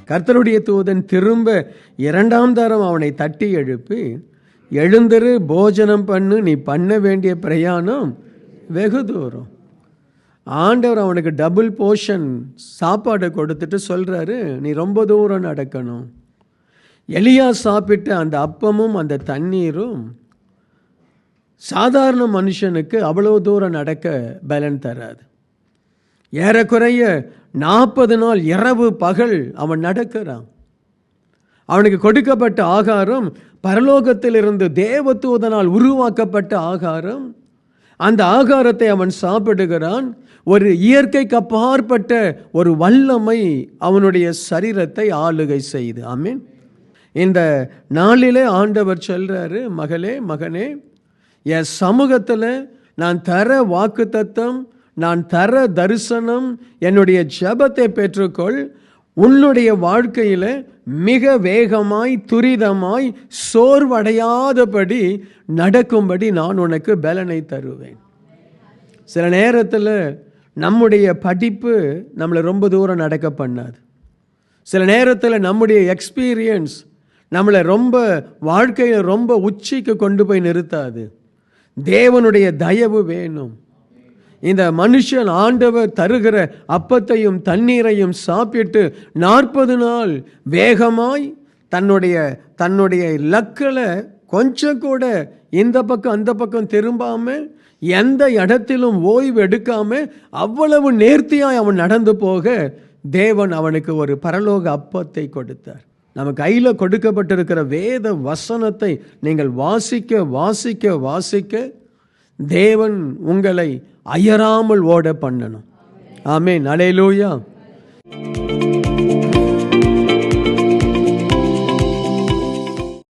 கர்த்தருடைய தூதன் திரும்ப 2ஆம் தரம் அவனை தட்டி எழுப்பி, எழுந்திரு, போஜனம் பண்ணு, நீ பண்ண வேண்டிய பிரயாணம் வெகு தூரம். ஆண்டவர் அவனுக்கு டபுள் போர்ஷன் சாப்பாடை கொடுத்துட்டு சொல்கிறாரு, நீ ரொம்ப தூரம் நடக்கணும். எலியா சாப்பிட்ட அந்த அப்பமும் அந்த தண்ணீரும் சாதாரண மனுஷனுக்கு அவ்வளோ தூரம் நடக்க பலன் தராது. ஏறக்குறைய 40 நாள் இரவு பகல் அவன் நடக்கிறான். அவனுக்கு கொடுக்கப்பட்ட ஆகாரம் பரலோகத்திலிருந்து தேவதூதனால் உருவாக்கப்பட்ட ஆகாரம். அந்த ஆகாரத்தை அவன் சாப்பிடுகிறான். ஒரு இயற்கைக்கு அப்பாற்பட்ட ஒரு வல்லமை அவனுடைய சரீரத்தை ஆளுகை செய்து. ஆமென். இந்த நாளிலே ஆண்டவர் சொல்றாரு, மகளே, மகனே, என் சமூகத்தில் நான் தர வாக்குத்தத்தம், நான் தர தரிசனம், என்னுடைய ஜெபத்தை பெற்றுக்கொள். உன்னுடைய வாழ்க்கையில் மிக வேகமாய், துரிதமாய், சோர்வடையாதபடி நடக்கும்படி நான் உனக்கு பலனை தருவேன். சில நேரத்தில் நம்முடைய படிப்பு நம்மளை ரொம்ப தூரம் நடக்க பண்ணாது. சில நேரத்தில் நம்முடைய எக்ஸ்பீரியன்ஸ் நம்மளை ரொம்ப வாழ்க்கையில் ரொம்ப உச்சிக்கு கொண்டு போய் நிறுத்தாது. தேவனுடைய தயவு வேணும். இந்த மனுஷன் ஆண்டவர் தருகிற அப்பத்தையும் தண்ணீரையும் சாப்பிட்டு 40 நாள் வேகமாய் தன்னுடைய லக்கில் கொஞ்சம் கூட இந்த பக்கம் அந்த பக்கம் திரும்பாமல், எந்த இடத்திலும் ஓய்வு எடுக்காமல் அவ்வளவு நேர்த்தியாய் அவன் நடந்து போக தேவன் அவனுக்கு ஒரு பரலோக அப்பத்தை கொடுத்தார். நம்ம கையில் கொடுக்கப்பட்டிருக்கிற வேத வசனத்தை நீங்கள் வாசிக்க வாசிக்க வாசிக்க தேவன் உங்களை அயராமல் ஓட பண்ணணும். ஆமென். அல்லேலூயா.